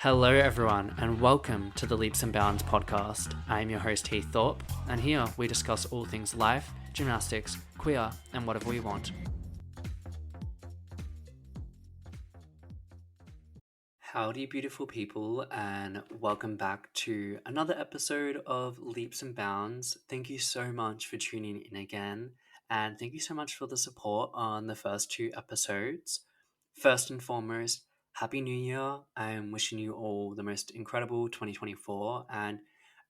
Hello, everyone, and welcome to the Leaps and Bounds podcast. I'm your host, Heath Thorpe, and here we discuss all things life, gymnastics, queer, and whatever we want. Howdy, beautiful people, and welcome back to another episode of Leaps and Bounds. Thank you so much for tuning in again, and thank you so much for the support on the first two episodes. First and foremost, Happy New Year. I'm wishing you all the most incredible 2024, and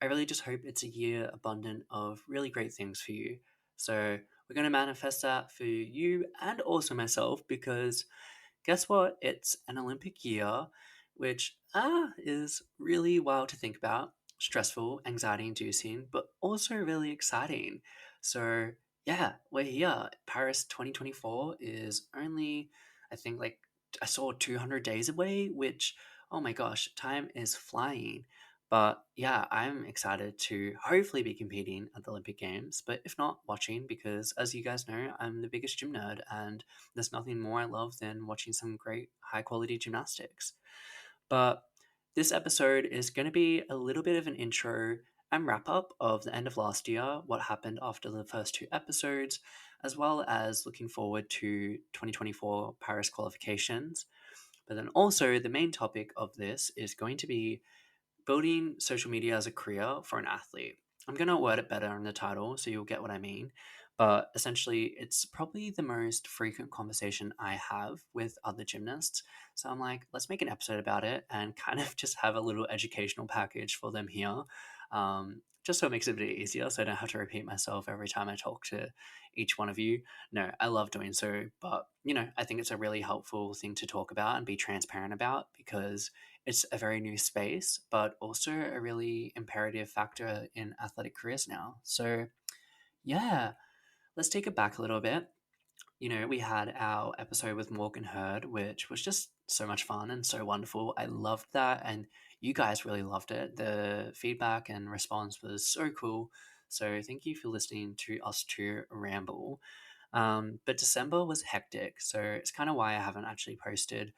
I really just hope it's a year abundant of really great things for you. So, we're going to manifest that for you and also myself because guess what? It's an Olympic year, which is really wild to think about, stressful, anxiety inducing, but also really exciting. So, yeah, we're here. Paris 2024 is only, I think, like I saw 200 days away, which, oh my gosh, time is flying. But yeah, I'm excited to hopefully be competing at the Olympic Games, but if not, watching because as you guys know, I'm the biggest gym nerd and there's nothing more I love than watching some great high quality gymnastics. But this episode is going to be a little bit of an intro and wrap up of the end of last year, what happened after the first two episodes, as well as looking forward to 2024 Paris qualifications. But then also, the main topic of this is going to be building social media as a career for an athlete. I'm going to word it better in the title so you'll get what I mean. But essentially, it's probably the most frequent conversation I have with other gymnasts. So I'm like, let's make an episode about it and kind of just have a little educational package for them here. Just so it makes it a bit easier so I don't have to repeat myself every time I talk to each one of you. No, I love doing so. But, I think it's a really helpful thing to talk about and be transparent about because it's a very new space, but also a really imperative factor in athletic careers now. So, yeah, let's take it back a little bit. We had our episode with Morgan Hurd, which was just so much fun and so wonderful. I loved that, and you guys really loved it. The feedback and response was so cool. So, thank you for listening to us two ramble. But December was hectic, so it's kind of why I haven't actually posted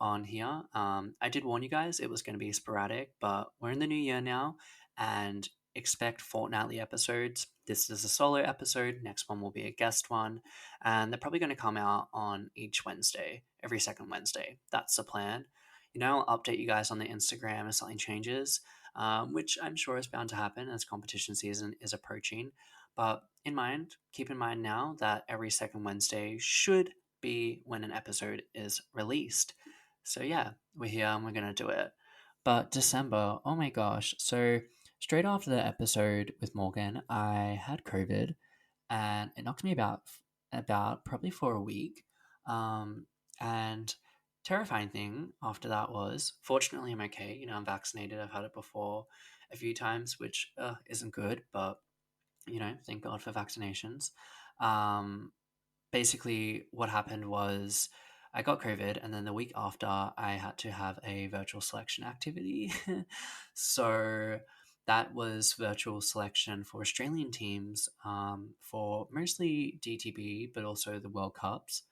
on here. I did warn you guys it was going to be sporadic, but we're in the new year now and expect fortnightly episodes. This is a solo episode. Next one will be a guest one. And they're probably going to come out on each Wednesday, every second Wednesday. That's the plan. I'll update you guys on the Instagram if something changes, which I'm sure is bound to happen as competition season is approaching. But keep in mind now that every second Wednesday should be when an episode is released. So yeah, we're here and we're gonna do it. But December, oh my gosh. So straight after the episode with Morgan, I had COVID and it knocked me about probably for a week. And terrifying thing after that was fortunately I'm okay. I'm vaccinated. I've had it before a few times, which isn't good, but thank God for vaccinations. Um, Basically what happened was I got COVID, and then the week after I had to have a virtual selection activity. So that was virtual selection for Australian teams for mostly DTB, but also the World Cups.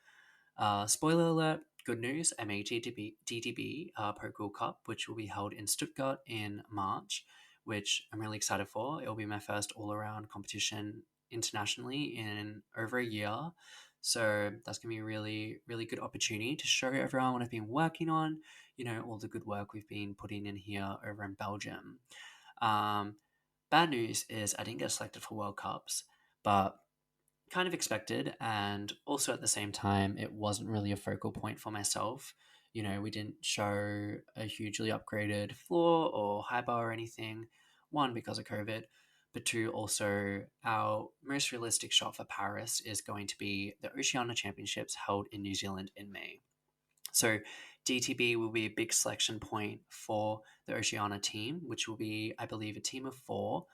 Spoiler alert, good news, I made DTB Pro Cool Cup, which will be held in Stuttgart in March, which I'm really excited for. It will be my first all around competition internationally in over a year. So that's going to be a really, really good opportunity to show everyone what I've been working on, all the good work we've been putting in here over in Belgium. Um, Bad news is I didn't get selected for World Cups, but kind of expected. And also at the same time, it wasn't really a focal point for myself. We didn't show a hugely upgraded floor or high bar or anything. One, because of COVID, but two, also our most realistic shot for Paris is going to be the Oceania Championships held in New Zealand in May. So DTB will be a big selection point for the Oceania team, which will be, I believe, a team of four,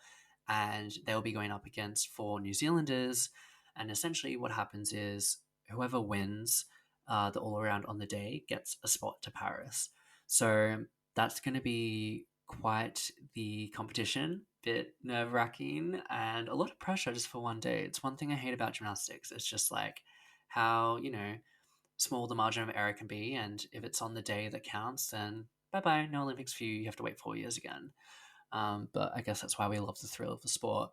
and they'll be going up against four New Zealanders. And essentially, what happens is whoever wins the all around on the day gets a spot to Paris. So that's going to be quite the competition, bit nerve wracking, and a lot of pressure just for one day. It's one thing I hate about gymnastics. It's just like how, small the margin of error can be. And if it's on the day that counts, then bye bye, no Olympics for you. You have to wait 4 years again. But I guess that's why we love the thrill of the sport.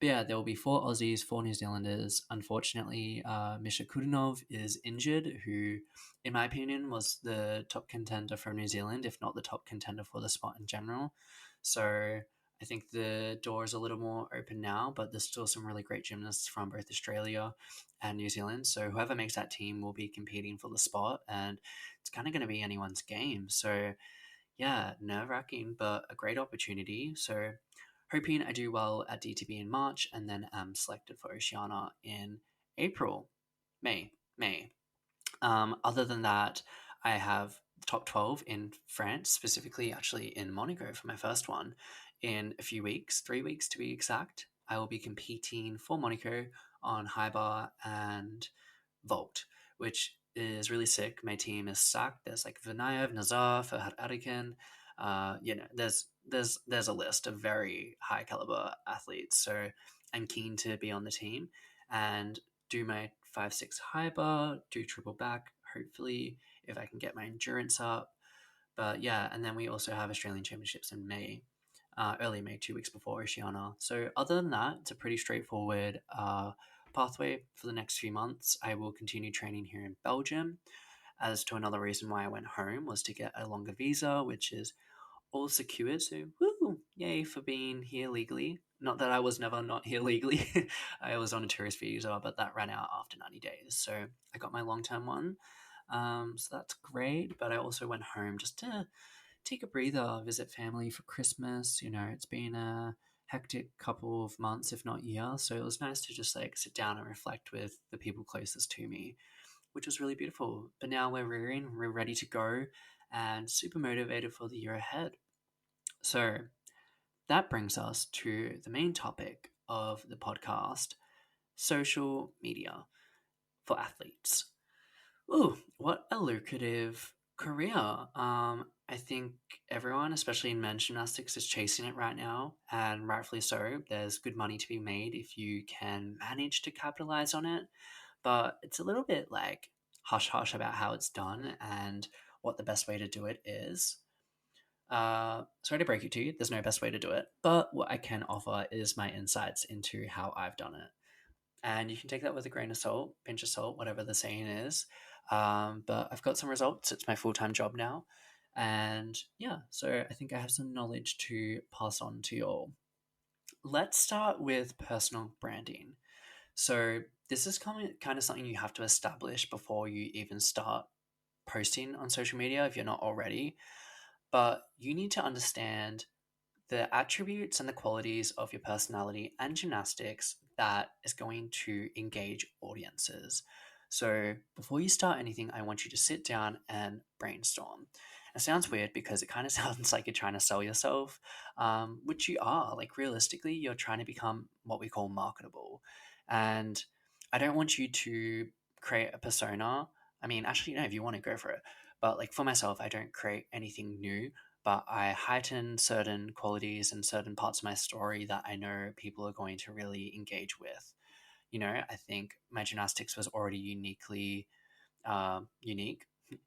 But yeah, there will be 4 Aussies, 4 New Zealanders. Unfortunately, Misha Kudinov is injured, who, in my opinion, was the top contender from New Zealand, if not the top contender for the spot in general. So I think the door is a little more open now, but there's still some really great gymnasts from both Australia and New Zealand. So whoever makes that team will be competing for the spot, and it's kind of going to be anyone's game. So yeah, nerve wracking, but a great opportunity. So, hoping I do well at DTB in March and then am selected for Oceania in April, May. Other than that, I have top 12 in France, specifically actually in Monaco for my first one in a few weeks, 3 weeks to be exact. I will be competing for Monaco on high bar and vault, which is really sick. My team is stacked. There's like Vinayev, Nazar, Fahad Adikin. There's a list of very high caliber athletes. So I'm keen to be on the team and do my 5-6 high bar, do triple back. Hopefully, if I can get my endurance up. But yeah, and then we also have Australian Championships in May, early May, 2 weeks before Oceania. So other than that, it's a pretty straightforward pathway for the next few months. I will continue training here in Belgium. As to another reason why I went home was to get a longer visa, which is all secured. So, woo, yay for being here legally. Not that I was never not here legally. I was on a tourist visa, but that ran out after 90 days. So I got my long term one. So that's great. But I also went home just to take a breather, visit family for Christmas. It's been a hectic couple of months, if not year. So it was nice to just like sit down and reflect with the people closest to me, which was really beautiful. But now we're rearing, we're ready to go and super motivated for the year ahead. So that brings us to the main topic of the podcast: social media for athletes. Ooh, what a lucrative career. I think everyone, especially in men's gymnastics, is chasing it right now, and rightfully so. There's good money to be made if you can manage to capitalize on it, but it's a little bit like hush hush about how it's done and what the best way to do it is. Sorry to break it to you, there's no best way to do it, but what I can offer is my insights into how I've done it. And you can take that with a grain of salt, pinch of salt, whatever the saying is. But I've got some results. It's my full time job now. And yeah, so I think I have some knowledge to pass on to you all. Let's start with personal branding. So, this is kind of something you have to establish before you even start posting on social media if you're not already. But you need to understand the attributes and the qualities of your personality and gymnastics that is going to engage audiences. So, before you start anything, I want you to sit down and brainstorm. It sounds weird because it kind of sounds like you're trying to sell yourself, which you are. Like, realistically, you're trying to become what we call marketable. And I don't want you to create a persona. I mean, actually, no, if you want to go for it. But, like, for myself, I don't create anything new, but I heighten certain qualities and certain parts of my story that I know people are going to really engage with. I think my gymnastics was already unique.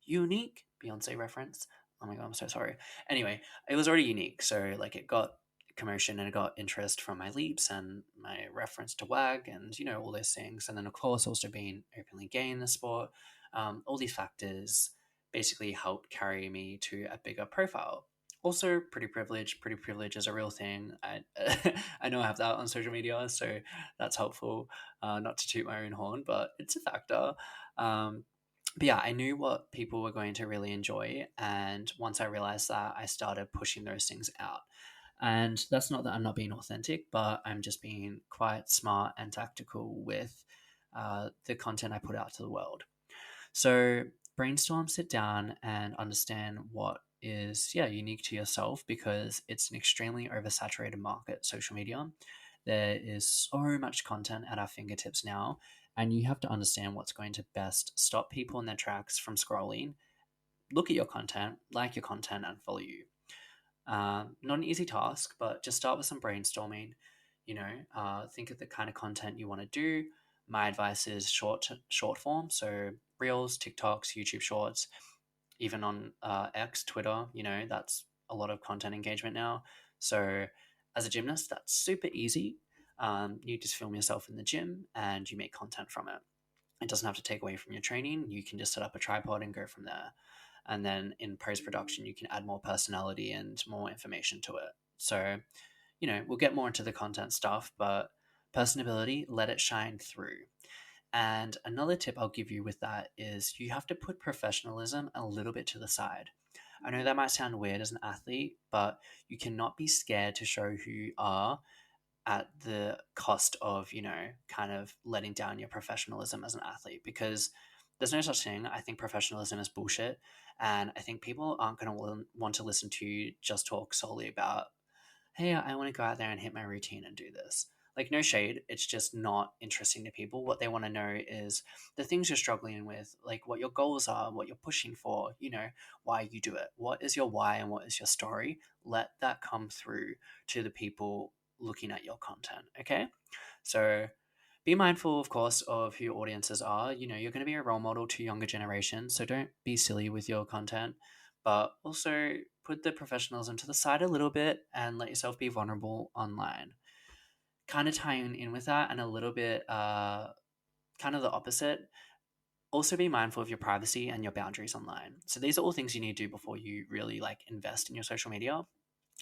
Unique? Beyonce reference. Oh my god, I'm so sorry. Anyway, it was already unique. So, like, it got commotion and it got interest from my leaps and my reference to WAG and, all those things. And then, of course, also being openly gay in the sport. All these factors basically helped carry me to a bigger profile. Also, pretty privilege. Pretty privilege is a real thing. I know I have that on social media, so that's helpful. Not to toot my own horn, but it's a factor. But yeah, I knew what people were going to really enjoy. And once I realized that, I started pushing those things out. And that's not that I'm not being authentic, but I'm just being quite smart and tactical with the content I put out to the world. So brainstorm, sit down, and understand what is unique to yourself, because it's an extremely oversaturated market, social media. There is so much content at our fingertips now, and you have to understand what's going to best stop people in their tracks from scrolling, look at your content, like your content, and follow you. Not an easy task, but just start with some brainstorming. Think of the kind of content you want to do. My advice is short form, so reels, TikToks, YouTube Shorts. even on X, Twitter, that's a lot of content engagement now. So as a gymnast, that's super easy. You just film yourself in the gym and you make content from it. It doesn't have to take away from your training. You can just set up a tripod and go from there. And then in post production, you can add more personality and more information to it. So, we'll get more into the content stuff, but personability, let it shine through. And another tip I'll give you with that is you have to put professionalism a little bit to the side. I know that might sound weird as an athlete, but you cannot be scared to show who you are at the cost of, kind of letting down your professionalism as an athlete, because there's no such thing. I think professionalism is bullshit. And I think people aren't going to want to listen to you just talk solely about, hey, I want to go out there and hit my routine and do this. Like, no shade, it's just not interesting to people. What they want to know is the things you're struggling with, like what your goals are, what you're pushing for, why you do it. What is your why and what is your story? Let that come through to the people looking at your content, okay? So be mindful, of course, of who your audiences are. You're going to be a role model to younger generations, so don't be silly with your content, but also put the professionalism to the side a little bit and let yourself be vulnerable online. Kind of tying in with that and a little bit, kind of the opposite. Also be mindful of your privacy and your boundaries online. So these are all things you need to do before you really like invest in your social media.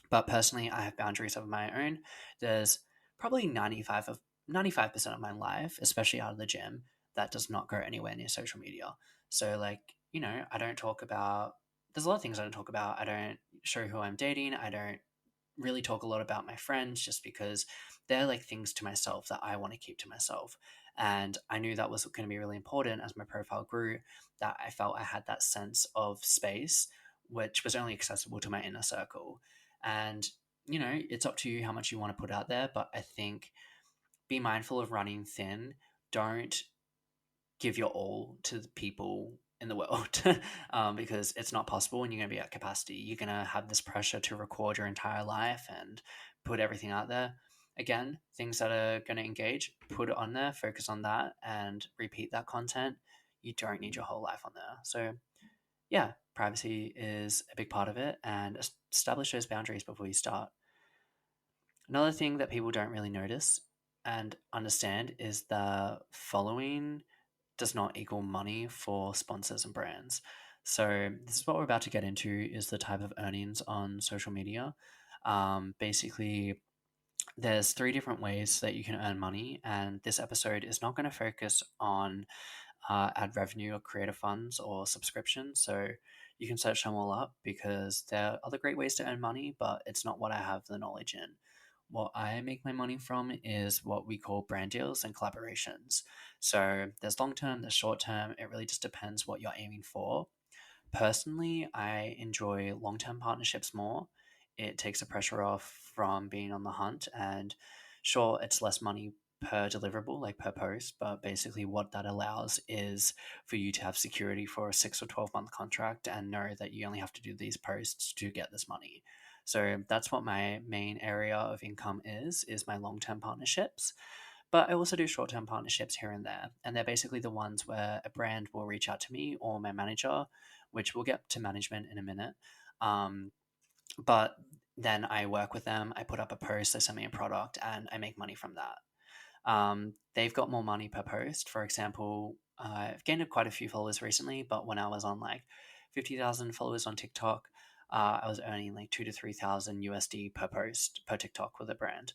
But personally, I have boundaries of my own. There's probably 95% of my life, especially out of the gym, that does not go anywhere near social media. So like, I don't talk about there's a lot of things I don't talk about. I don't show who I'm dating. I don't really talk a lot about my friends just because they're like things to myself that I want to keep to myself. And I knew that was going to be really important as my profile grew, that I felt I had that sense of space, which was only accessible to my inner circle. And, it's up to you how much you want to put out there. But I think be mindful of running thin. Don't give your all to the people in the world because it's not possible and you're going to be at capacity. You're going to have this pressure to record your entire life and put everything out there. Again, things that are going to engage, put it on there, focus on that, and repeat that content. You don't need your whole life on there. So, yeah, privacy is a big part of it, and establish those boundaries before you start. Another thing that people don't really notice and understand is the following does not equal money for sponsors and brands. So this is what we're about to get into is the type of earnings on social media. Basically, there's three different ways that you can earn money, and this episode is not going to focus on ad revenue or creator funds or subscriptions. So you can search them all up because there are other great ways to earn money, but it's not what I have the knowledge in. What I make my money from is what we call brand deals and collaborations. So there's long term, there's short term. It really just depends what you're aiming for. Personally, I enjoy long term partnerships more. It takes the pressure off from being on the hunt, and sure, it's less money per deliverable, like per post, but basically, what that allows is for you to have security for a 6 or 12 month contract and know that you only have to do these posts to get this money. So that's what my main area of income is my long term partnerships. But I also do short term partnerships here and there. And they're basically the ones where a brand will reach out to me or my manager, which we'll get to management in a minute. Um, but then I work with them, I put up a post, they send me a product, and I make money from that. They've got more money per post. For example, I've gained quite a few followers recently, but when I was on like 50,000 followers on TikTok, I was earning like 2 to 3,000 USD per post per TikTok with a brand.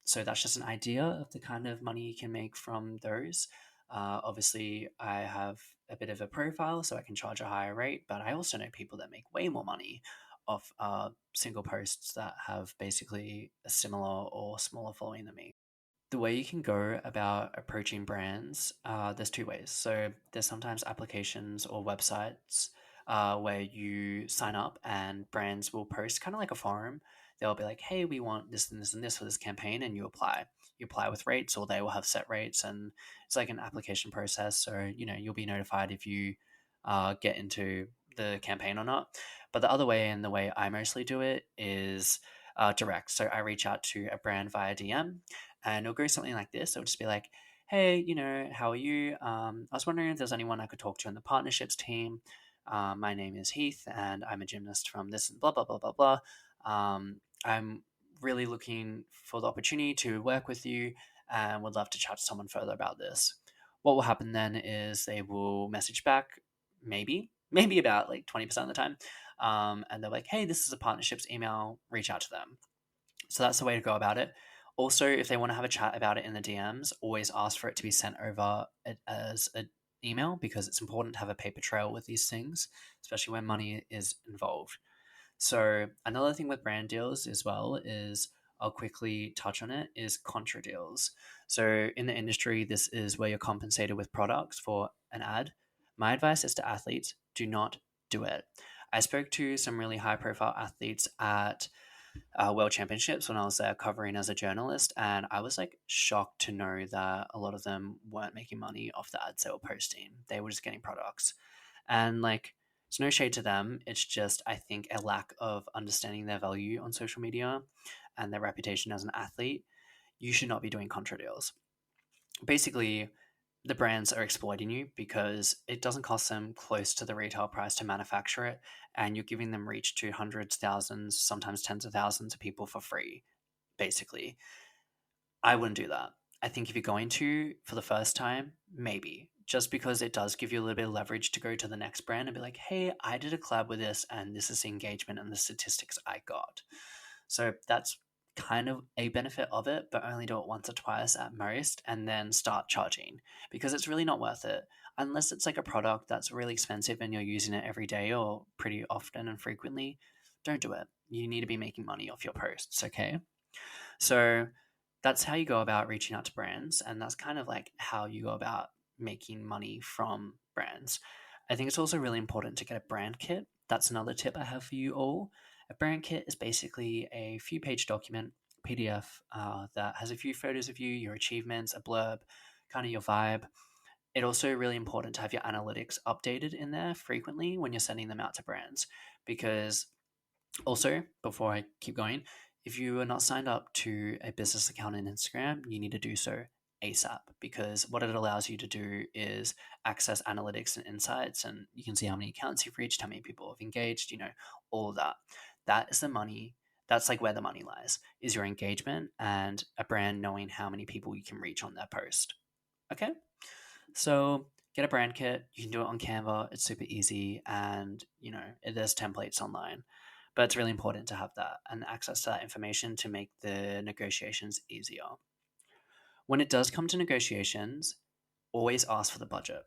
So that's just an idea of the kind of money you can make from those. Obviously, I have a bit of a profile, so I can charge a higher rate, but I also know people that make way more money off single posts that have basically a similar or smaller following than me. The way you can go about approaching brands, there's two ways. So there's sometimes applications or websites where you sign up and brands will post kind of like a forum. They'll be like, hey, we want this and this and this for this campaign, and you apply. You apply with rates, or they will have set rates, and it's like an application process. So you'll be notified if you get into the campaign or not. But the other way, and the way I mostly do it, is direct. So I reach out to a brand via DM, and it'll go something like this. It'll just be like, hey, how are you? I was wondering if there's anyone I could talk to in the partnerships team. my name is Heath and I'm a gymnast from this and blah, blah, blah, blah, blah. I'm really looking for the opportunity to work with you and would love to chat to someone further about this. What will happen then is they will message back, maybe about like 20% of the time. And they're like, hey, this is a partnerships email, reach out to them. So that's the way to go about it. Also, if they want to have a chat about it in the DMs, always ask for it to be sent over as an email because it's important to have a paper trail with these things, especially when money is involved. So another thing with brand deals as well is I'll quickly touch on it is contra deals. So in the industry, this is where you're compensated with products for an ad. My advice is to athletes, do not do it. I spoke to some really high profile athletes at World Championships when I was there covering as a journalist, and I was like shocked to know that a lot of them weren't making money off the ads they were posting. They were just getting products, and like it's no shade to them. It's just I think a lack of understanding their value on social media and their reputation as an athlete. You should not be doing contra deals. Basically, the brands are exploiting you because it doesn't cost them close to the retail price to manufacture it, and you're giving them reach to hundreds, thousands, sometimes tens of thousands of people for free. Basically, I wouldn't do that. I think if you're going to for the first time, maybe just because it does give you a little bit of leverage to go to the next brand and be like, hey, I did a collab with this and this is the engagement and the statistics I got. So that's kind of a benefit of it, but only do it once or twice at most and then start charging because it's really not worth it. Unless it's like a product that's really expensive and you're using it every day or pretty often and frequently, don't do it. You need to be making money off your posts, okay? So that's how you go about reaching out to brands, and that's kind of like how you go about making money from brands. I think it's also really important to get a brand kit. That's another tip I have for you all. A brand kit is basically a few page document, PDF, that has a few photos of you, your achievements, a blurb, kind of your vibe. It's also really important to have your analytics updated in there frequently when you're sending them out to brands because also, before I keep going, if you are not signed up to a business account in Instagram, you need to do so ASAP because what it allows you to do is access analytics and insights, and you can see how many accounts you've reached, how many people have engaged, all of that. That is the money. That's like where the money lies, is your engagement and a brand knowing how many people you can reach on their post. Okay? So get a brand kit. You can do it on Canva. It's super easy, and there's templates online. But it's really important to have that and access to that information to make the negotiations easier. When it does come to negotiations, always ask for the budget.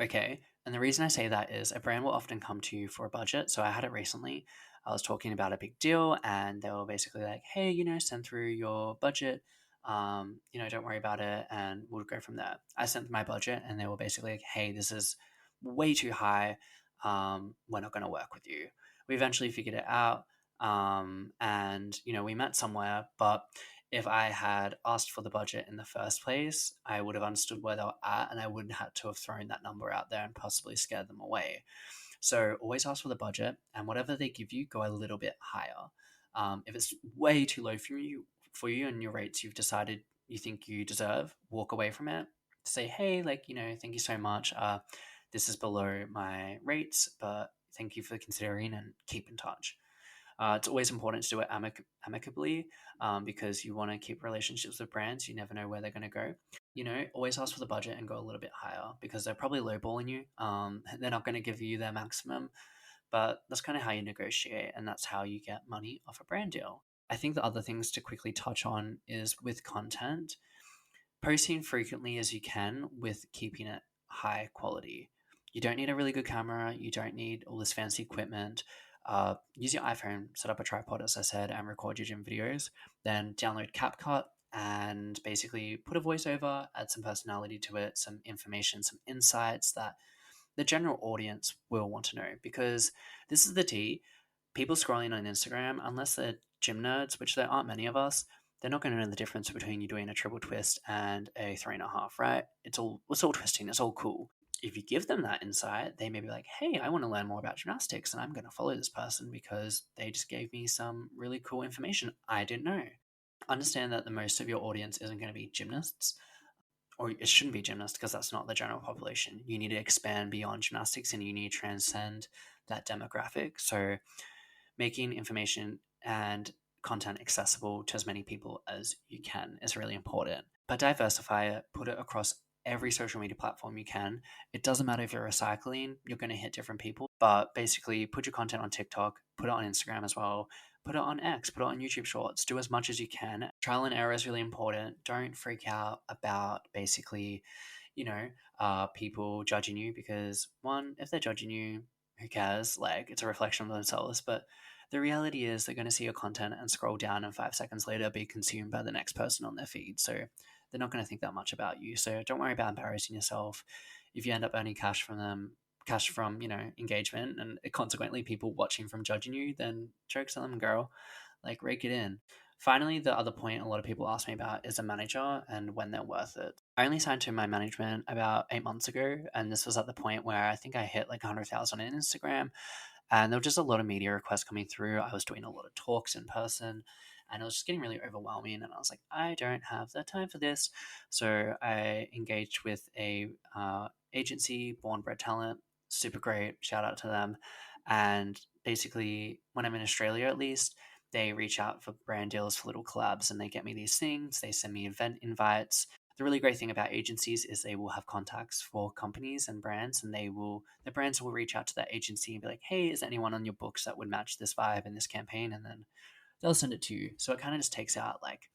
Okay. And the reason I say that is a brand will often come to you for a budget. So I had it recently. I was talking about a big deal and they were basically like, hey, send through your budget. Don't worry about it and we'll go from there. I sent my budget and they were basically like, hey, this is way too high. We're not going to work with you. We eventually figured it out. And we met somewhere, but if I had asked for the budget in the first place, I would have understood where they were at and I wouldn't have to have thrown that number out there and possibly scared them away. So always ask for the budget and whatever they give you, go a little bit higher. If it's way too low for you and your rates you've decided you think you deserve, walk away from it. Say, hey, thank you so much. This is below my rates, but thank you for considering and keep in touch. It's always important to do it amicably because you want to keep relationships with brands. You never know where they're going to go. Always ask for the budget and go a little bit higher because they're probably lowballing you. They're not going to give you their maximum, but that's kind of how you negotiate and that's how you get money off a brand deal. I think the other things to quickly touch on is with content, posting frequently as you can with keeping it high quality. You don't need a really good camera. You don't need all this fancy equipment. Use your iPhone, set up a tripod, as I said, and record your gym videos. Then download CapCut and basically put a voiceover, add some personality to it, some information, some insights that the general audience will want to know. Because this is the tea. People scrolling on Instagram, unless they're gym nerds, which there aren't many of us, they're not going to know the difference between you doing a triple twist and a 3.5, right? It's all twisting. It's all cool. If you give them that insight, they may be like, hey, I want to learn more about gymnastics and I'm going to follow this person because they just gave me some really cool information I didn't know. Understand that the most of your audience isn't going to be gymnasts. or it shouldn't be gymnasts because that's not the general population. You need to expand beyond gymnastics and you need to transcend that demographic. So making information and content accessible to as many people as you can is really important. But diversify it, put it across every social media platform you can. It doesn't matter if you're recycling, you're going to hit different people. But basically, put your content on TikTok, put it on Instagram as well, put it on X, put it on YouTube Shorts, do as much as you can. Trial and error is really important. Don't freak out about basically, people judging you because, one, if they're judging you, who cares? Like, it's a reflection of themselves. But the reality is they're going to see your content and scroll down and 5 seconds later be consumed by the next person on their feed. So they're not going to think that much about you. So don't worry about embarrassing yourself. If you end up earning cash from them, cash from, engagement and consequently people watching from judging you, then jokes on them, girl. Like, rake it in. Finally, the other point a lot of people ask me about is a manager and when they're worth it. I only signed to my management about 8 months ago, and this was at the point where I think I hit like 100,000 on Instagram, and there were just a lot of media requests coming through. I was doing a lot of talks in person, and it was just getting really overwhelming. And I was like, I don't have the time for this. So I engaged with a agency, Born Bred Talent, super great. Shout out to them. And basically, when I'm in Australia, at least, they reach out for brand deals for little collabs, and they get me these things. They send me event invites. The really great thing about agencies is they will have contacts for companies and brands, and the brands will reach out to that agency and be like, hey, is there anyone on your books that would match this vibe in this campaign? And then they'll send it to you. So it kind of just takes out like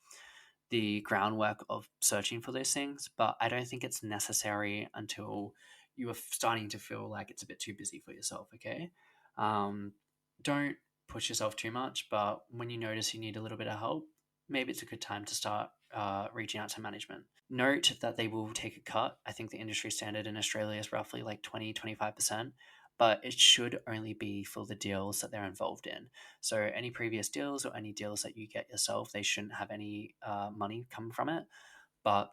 the groundwork of searching for those things. But I don't think it's necessary until you are starting to feel like it's a bit too busy for yourself. Okay. Don't push yourself too much, but when you notice you need a little bit of help, maybe it's a good time to start reaching out to management. Note that they will take a cut. I think the industry standard in Australia is roughly like 20-25%, but it should only be for the deals that they're involved in. So any previous deals or any deals that you get yourself, they shouldn't have any money coming from it. But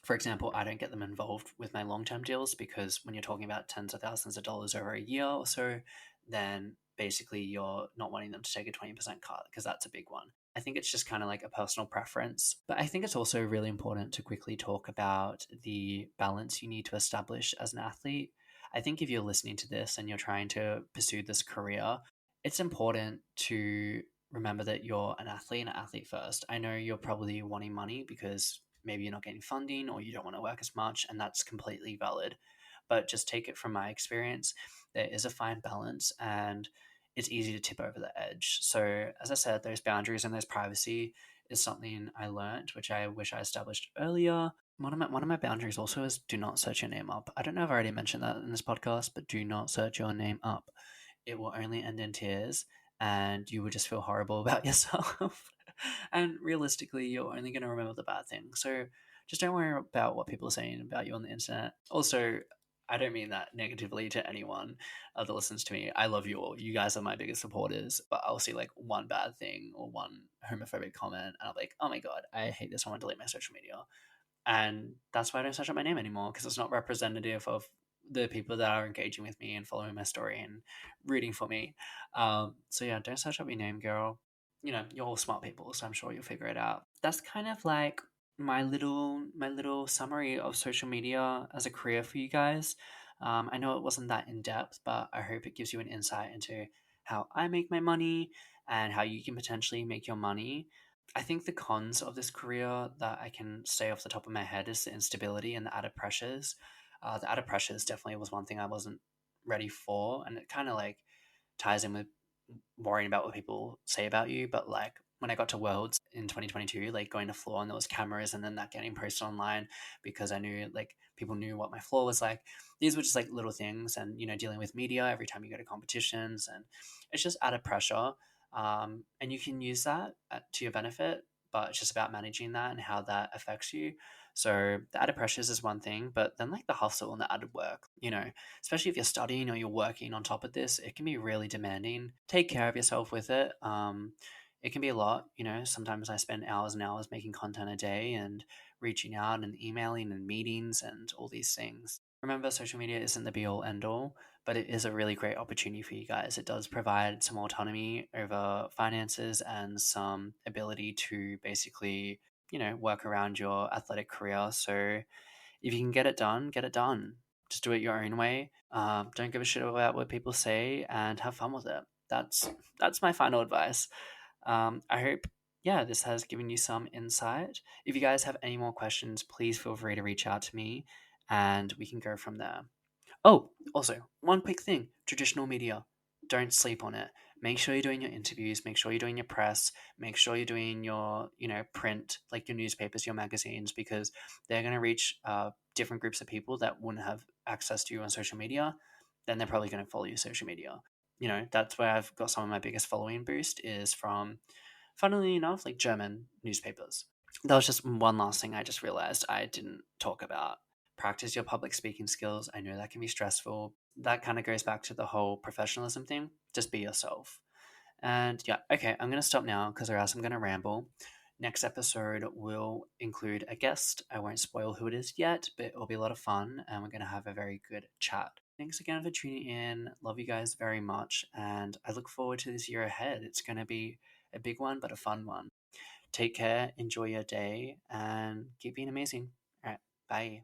for example, I don't get them involved with my long term deals because when you're talking about tens of thousands of dollars over a year or so, then basically you're not wanting them to take a 20% cut because that's a big one. I think it's just kind of like a personal preference. But I think it's also really important to quickly talk about the balance you need to establish as an athlete. I think if you're listening to this and you're trying to pursue this career, it's important to remember that you're an athlete and an athlete first. I know you're probably wanting money because maybe you're not getting funding or you don't want to work as much, and that's completely valid. But just take it from my experience, there is a fine balance and it's easy to tip over the edge. So, as I said, those boundaries and those privacy is something I learned, which I wish I established earlier. One of my boundaries also is do not search your name up. I don't know if I already mentioned that in this podcast, but do not search your name up. It will only end in tears and you will just feel horrible about yourself. And realistically, you're only going to remember the bad things. So just don't worry about what people are saying about you on the internet. Also, I don't mean that negatively to anyone that listens to me. I love you all. You guys are my biggest supporters. But I'll see like one bad thing or one homophobic comment, and I'll be like, oh my God, I hate this. I want to delete my social media. And that's why I don't search up my name anymore because it's not representative of the people that are engaging with me and following my story and rooting for me. So yeah, don't search up your name, girl. You're all smart people, so I'm sure you'll figure it out. That's kind of like my little summary of social media as a career for you guys. I know it wasn't that in depth, but I hope it gives you an insight into how I make my money and how you can potentially make your money. I think the cons of this career that I can say off the top of my head is the instability and the added pressures. The added pressures definitely was one thing I wasn't ready for, and it kind of like ties in with worrying about what people say about you. But like when I got to Worlds in 2022, like going to floor and there was cameras and then that getting posted online because I knew like people knew what my floor was like. These were just like little things, and dealing with media every time you go to competitions, and it's just added pressure. And you can use that to your benefit, but it's just about managing that and how that affects you. So the added pressures is one thing, but then like the hustle and the added work, especially if you're studying or you're working on top of this, it can be really demanding. Take care of yourself with it. It can be a lot, sometimes I spend hours and hours making content a day and reaching out and emailing and meetings and all these things. Remember, social media isn't the be all end all, but it is a really great opportunity for you guys. It does provide some autonomy over finances and some ability to basically, work around your athletic career. So If you can get it done, get it done. Just do it your own way. Don't give a shit about what people say, and have fun with it. That's my final advice. I hope, yeah, this has given you some insight. If you guys have any more questions, please feel free to reach out to me, and we can go from there. Oh, also, one quick thing: traditional media. Don't sleep on it. Make sure you're doing your interviews, make sure you're doing your press, make sure you're doing your, print, like your newspapers, your magazines, because they're going to reach different groups of people that wouldn't have access to you on social media. Then they're probably going to follow your social media. That's where I've got some of my biggest following boost is from, funnily enough, like German newspapers. That was just one last thing I just realized I didn't talk about. Practice your public speaking skills. I know that can be stressful. That kind of goes back to the whole professionalism thing. Just be yourself. And yeah, okay, I'm going to stop now because or else I'm going to ramble. Next episode will include a guest. I won't spoil who it is yet, but it'll be a lot of fun and we're going to have a very good chat. Thanks again for tuning in. Love you guys very much. And I look forward to this year ahead. It's going to be a big one, but a fun one. Take care, enjoy your day, and keep being amazing. All right, bye.